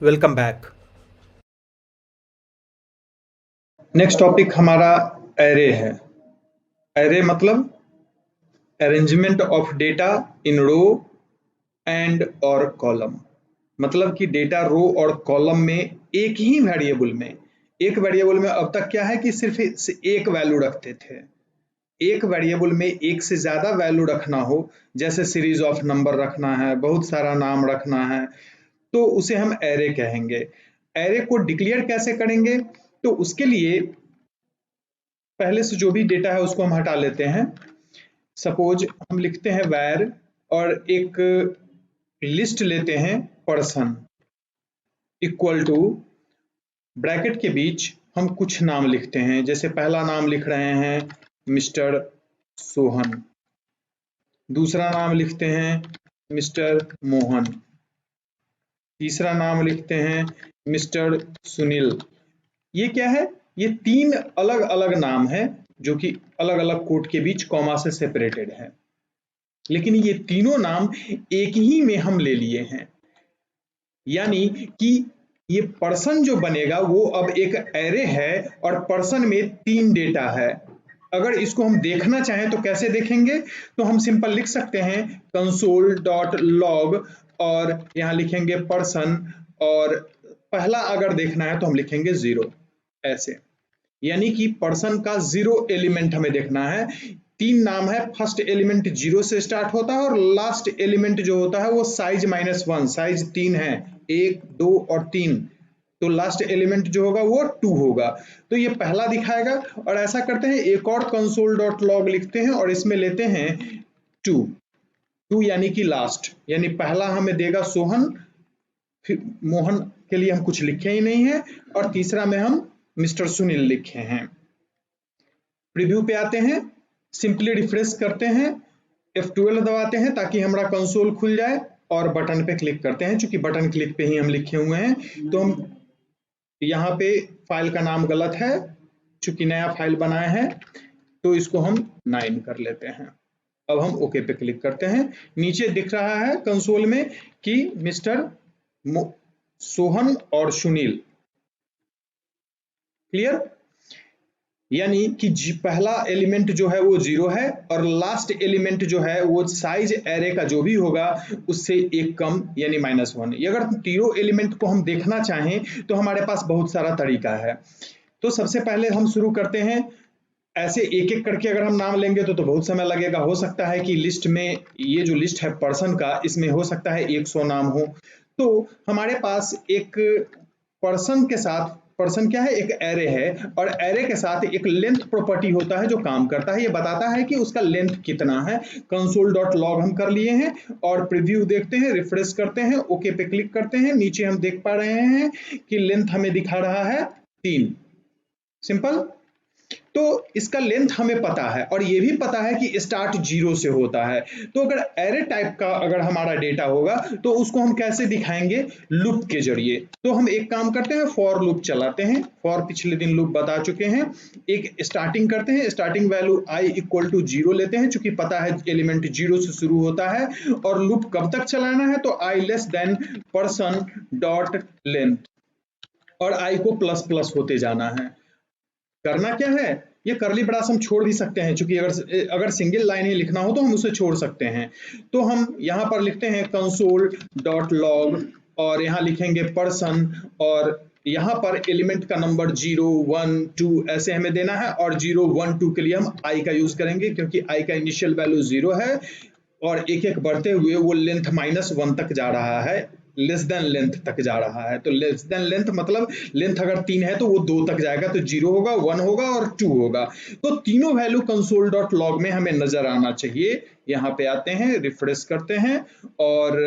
Welcome back. Next topic हमारा array है। Array मतलब arrangement of data in row and और कॉलम। मतलब कि डेटा रो और कॉलम में एक वेरिएबल में अब तक क्या है कि सिर्फ एक वैल्यू रखते थे। एक वेरिएबल में एक से ज्यादा वैल्यू रखना हो, जैसे सीरीज ऑफ नंबर रखना है, बहुत सारा नाम रखना है, तो उसे हम एरे कहेंगे। एरे को डिक्लेयर कैसे करेंगे? तो उसके लिए पहले से जो भी डेटा है उसको हम हटा लेते हैं। सपोज हम लिखते हैं वैर और एक लिस्ट लेते हैं पर्सन इक्वल टू ब्रैकेट के बीच हम कुछ नाम लिखते हैं। जैसे पहला नाम लिख रहे हैं मिस्टर सोहन, दूसरा नाम लिखते हैं मिस्टर मोहन, तीसरा नाम लिखते हैं मिस्टर सुनील। ये क्या है? ये तीन अलग अलग नाम है जो कि अलग अलग कोट के बीच कॉमा से सेपरेटेड है, लेकिन ये तीनों नाम एक ही में हम ले लिए हैं। यानी कि ये पर्सन जो बनेगा वो अब एक एरे है और पर्सन में तीन डेटा है। अगर इसको हम देखना चाहें तो कैसे देखेंगे? तो हम सिंपल लिख सकते हैं कंसोल डॉट लॉग और यहाँ लिखेंगे पर्सन, और पहला अगर देखना है तो हम लिखेंगे 0 ऐसे। यानी कि पर्सन का 0 एलिमेंट हमें देखना है। तीन नाम है, फर्स्ट एलिमेंट 0 से स्टार्ट होता है और लास्ट एलिमेंट जो होता है वो साइज -1, साइज 3 है, 1 2 और 3। तो लास्ट एलिमेंट जो होगा वो 2 होगा। तो ये पहला दिखाएगा। और ऐसा करते हैं, एक और कंसोल डॉट लॉग लिखते हैं और इसमें लेते हैं 2। 2 यानी कि लास्ट, यानी पहला हमें देगा सोहन, फिर मोहन के लिए हम कुछ लिखे ही नहीं है, और तीसरा में हम मिस्टर सुनील लिखे हैं। प्रीव्यू पे आते हैं, सिंपली रिफ्रेश करते हैं, F12 दबाते हैं ताकि हमारा कंसोल खुल जाए, और बटन पे क्लिक करते हैं। चूंकि बटन क्लिक पे ही हम लिखे हुए हैं तो हम यहाँ पे फाइल का नाम गलत है, चूंकि नया फाइल बनाए हैं, तो इसको हम 9 कर लेते हैं। अब हम ओके पे क्लिक करते हैं। नीचे दिख रहा है कंसोल में कि मिस्टर सोहन और सुनील। क्लियर? यानी कि पहला एलिमेंट जो है वो 0 है और लास्ट एलिमेंट जो है वो साइज एरे का जो भी होगा उससे एक कम, यानी -1। अगर तीनों एलिमेंट को हम देखना चाहें तो हमारे पास बहुत सारा तरीका है। तो सबसे पहले हम शुरू करते हैं, ऐसे एक एक करके अगर हम नाम लेंगे तो बहुत समय लगेगा। हो सकता है कि लिस्ट में, ये जो लिस्ट है पर्सन का, इसमें हो सकता है 100 नाम हो। तो हमारे पास एक पर्सन के साथ, पर्सन क्या है, एक एरे है, और एरे के साथ एक लेंथ प्रॉपर्टी होता है जो काम करता है। ये बताता है कि उसका लेंथ कितना है। कंसोल डॉट लॉग हम कर लिए हैं और प्रीव्यू देखते हैं, रिफ्रेश करते हैं, ओके पे क्लिक करते हैं। नीचे हम देख पा रहे हैं कि लेंथ हमें दिखा रहा है 3। सिंपल। तो इसका लेंथ हमें पता है और ये भी पता है कि स्टार्ट 0 से होता है। तो अगर एरे टाइप का अगर हमारा डेटा होगा तो उसको हम कैसे दिखाएंगे? लूप के जरिए। तो हम एक काम करते हैं, फॉर लूप चलाते हैं। फॉर पिछले दिन लूप बता चुके हैं। एक स्टार्टिंग करते हैं, starting value i equal to 0 लेते हैं, चूंकि पता है एलिमेंट 0 से शुरू होता है। और लूप कब तक चलाना है? तो i less than person dot length, और i को प्लस प्लस होते जाना है। करना क्या है? ये कर्ली ब्रास हम छोड़ भी सकते हैं, क्योंकि अगर अगर सिंगल लाइन ही लिखना हो तो हम उसे छोड़ सकते हैं। तो हम यहाँ पर लिखते हैं कंसोल डॉट लॉग और यहाँ लिखेंगे पर्सन, और यहाँ पर एलिमेंट का नंबर 0 1 2 ऐसे हमें देना है, और 0 1 2 के लिए हम i का यूज करेंगे क्योंकि i का इनिशियल वैल्यू 0 है और एक एक बढ़ते हुए वो लेंथ -1 तक जा रहा है, लेस देन लेंथ तक जा रहा है। तो लेस देन लेंथ मतलब लेंथ अगर 3 है तो वो 2 तक जाएगा, तो 0 होगा, 1 होगा और 2 होगा। तो तीनों वैल्यू कंसोल डॉट लॉग में हमें नजर आना चाहिए। यहाँ पे आते हैं, रिफ्रेश करते हैं और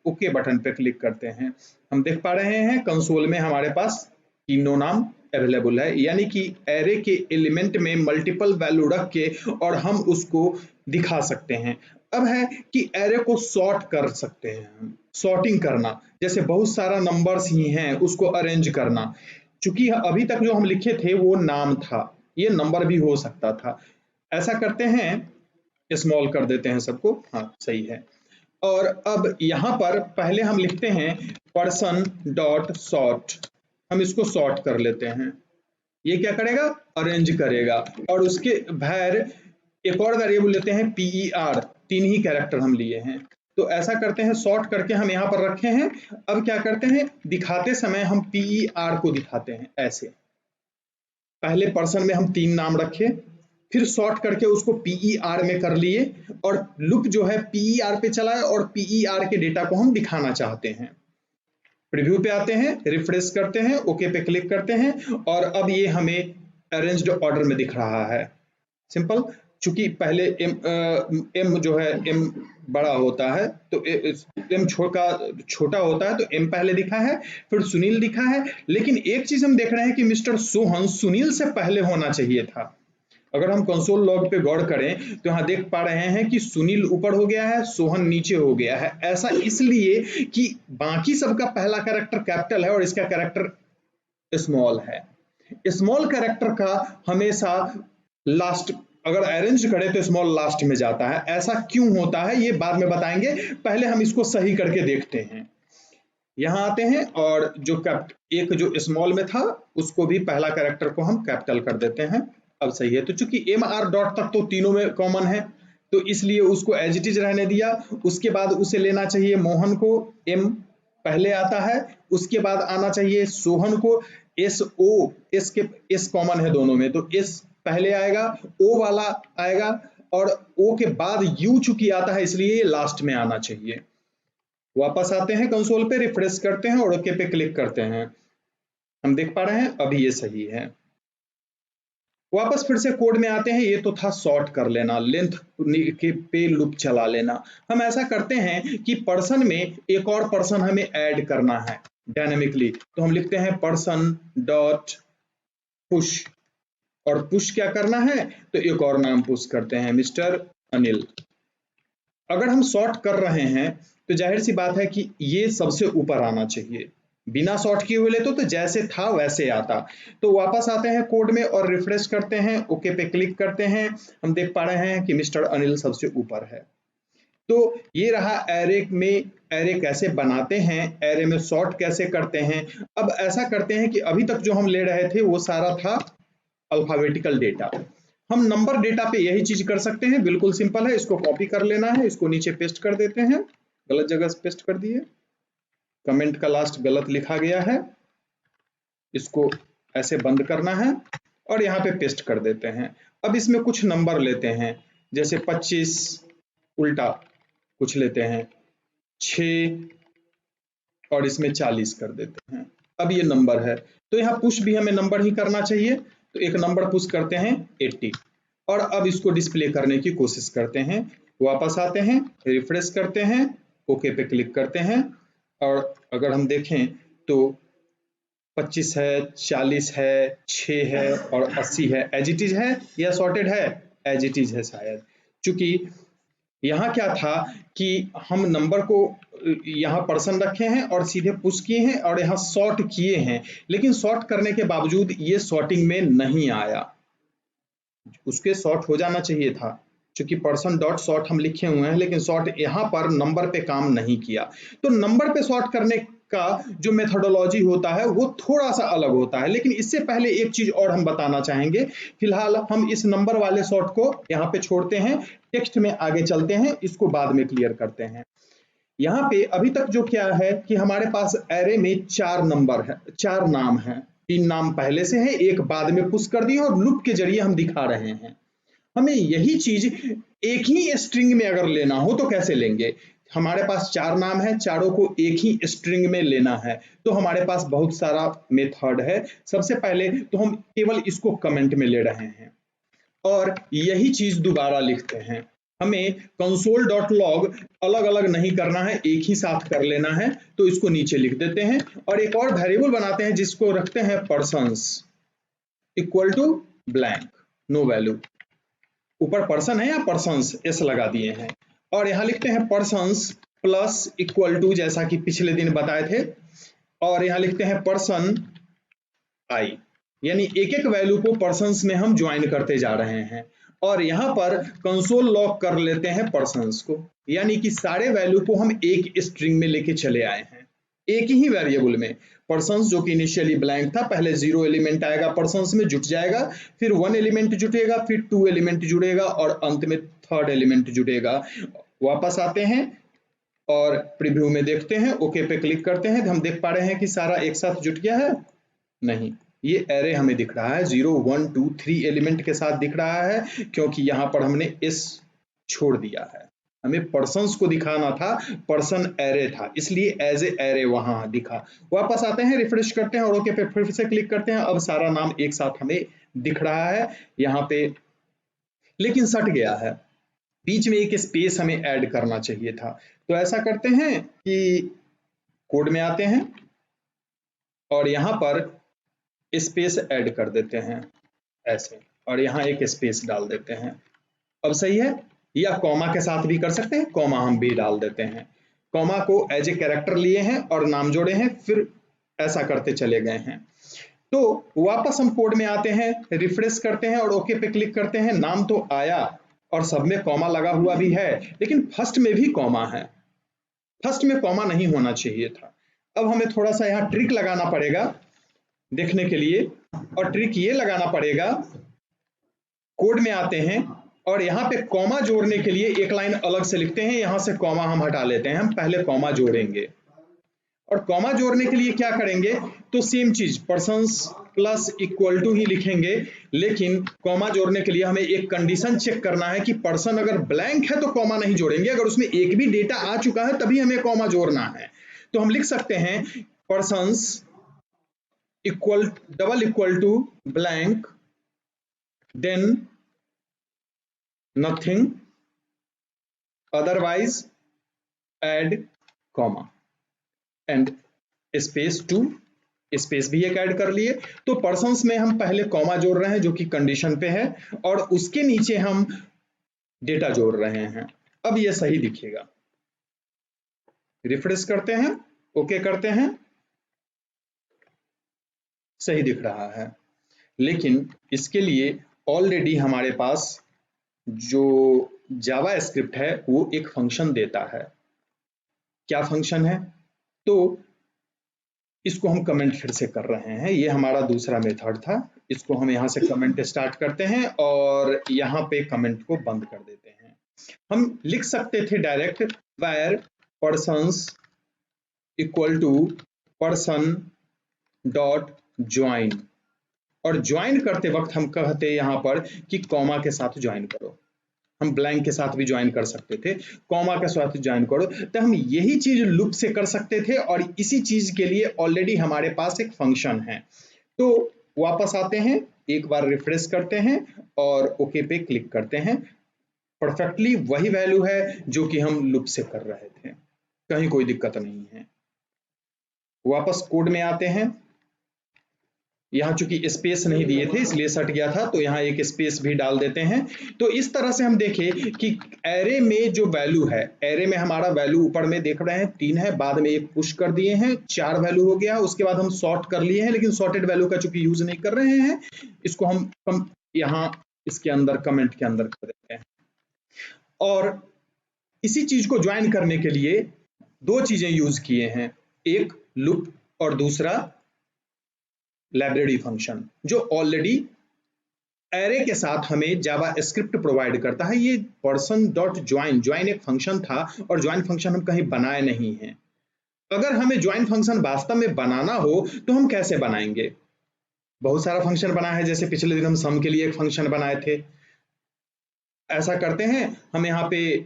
ओके बटन पे क्लिक करते हैं। हम देख पा रहे हैं कंसोल में हमारे पास तीनों नाम अवेलेबल है, यानी कि एरे के एलिमेंट में मल्टीपल वैल्यू रख के और हम उसको दिखा सकते हैं। अब है कि एरे को सॉर्ट कर सकते हैं हम, सॉर्टिंग करना, जैसे बहुत सारा नंबर्स ही हैं उसको अरेंज करना। चूंकि अभी तक जो हम लिखे थे वो नाम था, ये नंबर भी हो सकता था। ऐसा करते हैं, स्मॉल कर देते हैं सबको, हाँ सही है। और अब यहाँ पर पहले हम लिखते हैं पर्सन डॉट सॉर्ट, हम इसको सॉर्ट कर लेते हैं। ये क्या करेगा, अरेंज करेगा। और उसके भैर एक और वेरिएबल लेते हैं PER, 3 ही कैरेक्टर हम लिए हैं। तो ऐसा करते हैं, सॉर्ट करके हम यहाँ पर रखे हैं। अब क्या करते हैं, दिखाते समय हम PER को दिखाते हैं ऐसे। पहले पर्सन में हम 3 नाम रखे, फिर सॉर्ट करके उसको PER में कर लिए, और लूप जो है PER पे चला है और PER के डेटा को हम दिखाना चाहते हैं। प्रीव्यू पे आते हैं, रिफ्रेश करते हैं, ओके पे क्लिक करते हैं, और अब ये हमें अरेंज्ड ऑर्डर में दिख रहा है। सिंपल, चूंकि पहले एम जो है एम बड़ा होता है तो एम छोटा होता है, तो एम पहले दिखा है, फिर सुनील दिखा है। लेकिन एक चीज हम देख रहे हैं कि मिस्टर सोहन सुनील से पहले होना चाहिए था। अगर हम कंसोल लॉग पे गौर करें तो यहाँ देख पा रहे हैं कि सुनील ऊपर हो गया है, सोहन नीचे हो गया है। ऐसा इसलिए कि बाकी सबका पहला कैरेक्टर कैपिटल है और इसका कैरेक्टर स्मॉल है। स्मॉल कैरेक्टर का हमेशा लास्ट, अगर अरेंज करें तो स्मॉल लास्ट में जाता है। ऐसा क्यों होता है ये बाद में बताएंगे, पहले हम इसको सही करके देखते हैं। यहाँ आते हैं और जो एक जो स्मॉल में था उसको भी पहला कैरेक्टर को हम कैपिटल कर देते हैं। अब सही है। तो चूंकि MR डॉट तक तो तीनों में कॉमन है, तो इसलिए उसको एज इट इज रहने दिया। उसके बाद उसे लेना चाहिए मोहन को, M पहले आता है। उसके बाद आना चाहिए सोहन को, SO, S कॉमन है दोनों में, तो S पहले आएगा, O वाला आएगा, और O के बाद U चूंकि आता है इसलिए ये लास्ट में आना चाहिए। वापस आते हैं कंसोल पे, रिफ्रेश करते हैं और ओके पे क्लिक करते हैं। हम देख पा रहे हैं अभी ये सही है। वापस फिर से कोड में आते हैं। ये तो था सॉर्ट कर लेना, लेंथ के पे लूप चला लेना। हम ऐसा करते हैं कि पर्सन में एक और पर्सन हमें ऐड करना है डायनेमिकली, तो हम लिखते हैं पर्सन डॉट पुश, और पुश क्या करना है, तो एक और नाम पुश करते हैं, मिस्टर अनिल। अगर हम सॉर्ट कर रहे हैं तो जाहिर सी बात है कि ये सबसे ऊपर आना चाहिए। बिना सॉर्ट किए हुए ले तो जैसे था वैसे आता। तो वापस आते हैं कोड में और रिफ्रेश करते हैं, ओके पे क्लिक करते हैं। हम देख पा रहे हैं कि मिस्टर अनिल सबसे ऊपर है। तो ये रहा एरे में, एरे कैसे बनाते हैं, एरे में सॉर्ट कैसे करते हैं। अब ऐसा करते हैं कि अभी तक जो हम ले रहे थे वो सारा था अल्फाबेटिकल डेटा। हम नंबर डेटा पे यही चीज कर सकते हैं, बिल्कुल सिंपल है। इसको कॉपी कर लेना है, इसको नीचे पेस्ट कर देते हैं। गलत जगह से पेस्ट कर दिए, कमेंट का लास्ट गलत लिखा गया है, इसको ऐसे बंद करना है और यहाँ पे पेस्ट कर देते हैं। अब इसमें कुछ नंबर लेते हैं, जैसे 25 उल्टा कुछ लेते हैं, 6 और इसमें 40 कर देते हैं। अब ये नंबर है, तो यहाँ पुश भी हमें नंबर ही करना चाहिए, तो एक नंबर पुश करते हैं 80, और अब इसको डिस्प्ले करने की कोशिश करते हैं। वापस आते हैं, रिफ्रेश करते हैं, ओके पे क्लिक करते हैं, और अगर हम देखें तो 25 है, 40 है, 6 है और 80 है। एज इट इज है या सॉर्टेड है, एज इट इज है शायद। चूंकि यहाँ क्या था कि हम नंबर को यहाँ पर्सन रखे हैं और सीधे पुश किए हैं और यहाँ सॉर्ट किए हैं, लेकिन सॉर्ट करने के बावजूद ये सॉर्टिंग में नहीं आया। उसके सॉर्ट हो जाना चाहिए था, क्योंकि पर्सन डॉट सॉर्ट हम लिखे हुए हैं, लेकिन सॉर्ट यहाँ पर नंबर पे काम नहीं किया। तो नंबर पे सॉर्ट करने का जो मेथोडोलॉजी होता है वो थोड़ा सा अलग होता है। लेकिन इससे पहले एक चीज और हम बताना चाहेंगे। फिलहाल हम इस नंबर वाले सॉर्ट को यहाँ पे छोड़ते हैं, टेक्स्ट में आगे चलते हैं, इसको बाद में क्लियर करते हैं। यहाँ पे अभी तक जो क्या है कि हमारे पास एरे में 4 नंबर है, 4 नाम है। 3 नाम पहले से है, एक बाद में पुश कर दिए और लूप के जरिए हम दिखा रहे हैं। हमें यही चीज एक ही स्ट्रिंग में अगर लेना हो तो कैसे लेंगे। हमारे पास 4 नाम है, चारों को एक ही स्ट्रिंग में लेना है, तो हमारे पास बहुत सारा मेथड है। सबसे पहले तो हम केवल इसको कमेंट में ले रहे हैं और यही चीज दोबारा लिखते हैं। हमें console.log अलग अलग नहीं करना है, एक ही साथ कर लेना है, तो इसको नीचे लिख देते हैं और एक और वेरिएबल बनाते हैं जिसको रखते हैं persons equal to blank, no value. ऊपर पर्सन है या पर्सन्स एस लगा दिए हैं, और यहाँ लिखते हैं पर्सन्स प्लस इक्वल टू, जैसा कि पिछले दिन बताए थे, और यहाँ लिखते हैं पर्सन आई, यानी एक एक वैल्यू को पर्सन्स में हम ज्वाइन करते जा रहे हैं। और यहाँ पर कंसोल लॉग कर लेते हैं पर्सन्स को, यानी कि सारे वैल्यू को हम एक स्ट्रिंग में लेके चले आए हैं, एक ही वेरिएबल में। पर्सन्स जो कि इनिशियली ब्लैंक था, पहले 0 एलिमेंट आएगा पर्सन्स में, जुट जाएगा, फिर 1 एलिमेंट जुटेगा, फिर 2 एलिमेंट जुड़ेगा और अंत में 3rd एलिमेंट जुटेगा। वापस आते हैं और प्रीव्यू में देखते हैं, ओके पे क्लिक करते हैं, हम देख पा रहे हैं कि सारा एक साथ जुट गया है? नहीं, ये एरे हमें दिख रहा है 0 1 2 3 एलिमेंट के साथ दिख रहा है, क्योंकि यहाँ पर हमने एस छोड़ दिया है। हमें पर्सन्स को दिखाना था, पर्सन एरे था, इसलिए एज ए एरे वहां दिखा। वापस आते हैं, रिफ्रेश करते हैं और ओके पे फिर से क्लिक करते हैं। अब सारा नाम एक साथ हमें दिख रहा है यहाँ पे, लेकिन सट गया है, बीच में एक स्पेस हमें ऐड करना चाहिए था। तो ऐसा करते हैं कि कोड में आते हैं और यहाँ पर स्पेस ऐड कर देते हैं ऐसे, और यहाँ एक स्पेस डाल देते हैं। अब सही है? या कॉमा के साथ भी कर सकते हैं, कॉमा हम भी डाल देते हैं। कॉमा को एज ए कैरेक्टर लिए हैं और नाम जोड़े हैं, फिर ऐसा करते चले गए हैं। तो वापस हम कोड में आते हैं, रिफ्रेश करते हैं और ओके पे क्लिक करते हैं। नाम तो आया और सब में कॉमा लगा हुआ भी है, लेकिन फर्स्ट में भी कॉमा है, फर्स्ट में कॉमा नहीं होना चाहिए था। अब हमें थोड़ा सा यहाँ ट्रिक लगाना पड़ेगा देखने के लिए, और ट्रिक ये लगाना पड़ेगा, कोड में आते हैं और यहाँ पे कॉमा जोड़ने के लिए एक लाइन अलग से लिखते हैं, यहाँ से कॉमा हम हटा लेते हैं, हम पहले कॉमा जोड़ेंगे। और कॉमा जोड़ने के लिए क्या करेंगे, तो सेम चीज पर्सन्स प्लस इक्वल टू ही लिखेंगे, लेकिन कॉमा जोड़ने के लिए हमें एक कंडीशन चेक करना है कि पर्सन अगर ब्लैंक है तो कॉमा नहीं जोड़ेंगे, अगर उसमें एक भी डेटा आ चुका है तभी हमें कॉमा जोड़ना है। तो हम लिख सकते हैं persons equal double equal to blank, then nothing, otherwise add comma and space 2, space भी एक ऐड कर लिए। तो पर्सन्स में हम पहले कॉमा जोड़ रहे हैं जो कि कंडीशन पे है, और उसके नीचे हम डेटा जोड़ रहे हैं। अब ये सही दिखेगा, रिफ्रेश करते हैं, ओके करते हैं, सही दिख रहा है। लेकिन इसके लिए ऑलरेडी हमारे पास जो जावा स्क्रिप्ट है वो एक फंक्शन देता है। क्या फंक्शन है? तो इसको हम कमेंट फिर से कर रहे हैं, ये हमारा दूसरा मेथड था। इसको हम यहाँ से कमेंट स्टार्ट करते हैं और यहाँ पे कमेंट को बंद कर देते हैं। हम लिख सकते थे direct where persons equal to person dot join, और ज्वाइन करते वक्त हम कहते यहाँ पर कि कॉमा के साथ ज्वाइन करो। हम ब्लैंक के साथ भी ज्वाइन कर सकते थे, कॉमा के साथ ज्वाइन करो। तो हम यही चीज लूप से कर सकते थे, और इसी चीज के लिए ऑलरेडी हमारे पास एक फंक्शन है। तो वापस आते हैं, एक बार रिफ्रेश करते हैं और ओके पे क्लिक करते हैं। परफेक्टली वही वैल्यू है जो कि हम लूप से कर रहे थे, कहीं कोई दिक्कत नहीं है। वापस कोड में आते हैं, यहाँ चूंकि स्पेस नहीं दिए थे इसलिए सट गया था, तो यहाँ एक स्पेस भी डाल देते हैं। तो इस तरह से हम देखें कि एरे में जो वैल्यू है, एरे में हमारा वैल्यू ऊपर में देख रहे हैं 3 है, बाद में एक पुश कर दिए हैं, 4 वैल्यू हो गया। उसके बाद हम सॉर्ट कर लिए हैं, लेकिन सॉर्टेड वैल्यू का चूंकि यूज नहीं कर रहे हैं, इसको हम यहाँ इसके अंदर कमेंट के अंदर कर देते हैं। और इसी चीज को ज्वाइन करने के लिए 2 चीजें यूज किए हैं, एक लूप और दूसरा लाइब्रेरी फंक्शन, जो ऑलरेडी एरे के साथ हमें जावा स्क्रिप्ट प्रोवाइड करता है। ये पर्सन डॉट ज्वाइन, ज्वाइन एक फंक्शन था और ज्वाइन फंक्शन हम कहीं बनाए नहीं हैं। अगर हमें ज्वाइन फंक्शन वास्तव में बनाना हो तो हम कैसे बनाएंगे? बहुत सारा फंक्शन बना है, जैसे पिछले दिन हम सम के लिए एक फंक्शन बनाए थे। ऐसा करते हैं, हम यहाँ पे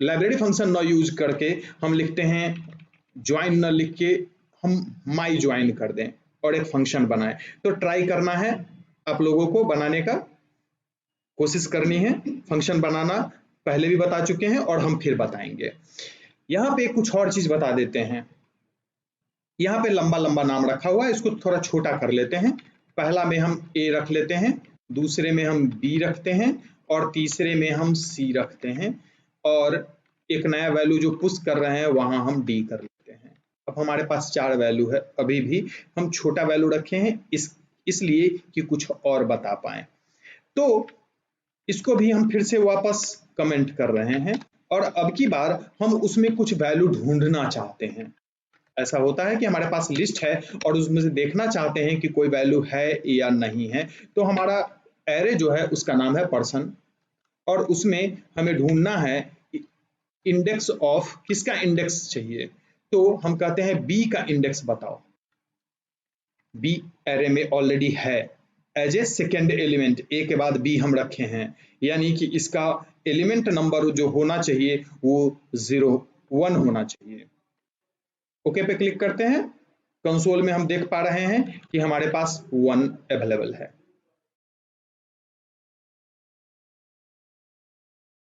लाइब्रेरी फंक्शन न यूज करके हम लिखते हैं ज्वाइन न लिख के हम माई ज्वाइन कर दें और एक फंक्शन बनाए। तो ट्राई करना है आप लोगों को, बनाने का कोशिश करनी है। फंक्शन बनाना पहले भी बता चुके हैं और हम फिर बताएंगे। यहाँ पे कुछ और चीज बता देते हैं। यहाँ पे लंबा लंबा नाम रखा हुआ है, इसको थोड़ा छोटा कर लेते हैं। पहला में हम ए रख लेते हैं, दूसरे में हम बी रखते हैं और तीसरे में हम सी रखते हैं, और एक नया वैल्यू जो पुश कर रहे हैं वहां हम डी कर लेते हैं। अब हमारे पास 4 वैल्यू है, अभी भी हम छोटा वैल्यू रखे हैं इसलिए कि कुछ और बता पाए। तो इसको भी हम फिर से वापस कमेंट कर रहे हैं और अब की बार हम उसमें कुछ वैल्यू ढूंढना चाहते हैं। ऐसा होता है कि हमारे पास लिस्ट है और उसमें से देखना चाहते हैं कि कोई वैल्यू है या नहीं है, तो हमारा एरे जो है उसका नाम है पर्सन और उसमें हमें ढूंढना है इंडेक्स ऑफ, किसका इंडेक्स चाहिए, तो हम कहते हैं बी का इंडेक्स बताओ। बी एरे में ऑलरेडी है एज ए सेकेंड एलिमेंट, ए के बाद बी हम रखे हैं, यानी कि इसका एलिमेंट नंबर जो होना चाहिए वो 1 होना चाहिए। ओके पे क्लिक करते हैं। कंसोल में हम देख पा रहे हैं कि हमारे पास 1 अवेलेबल है।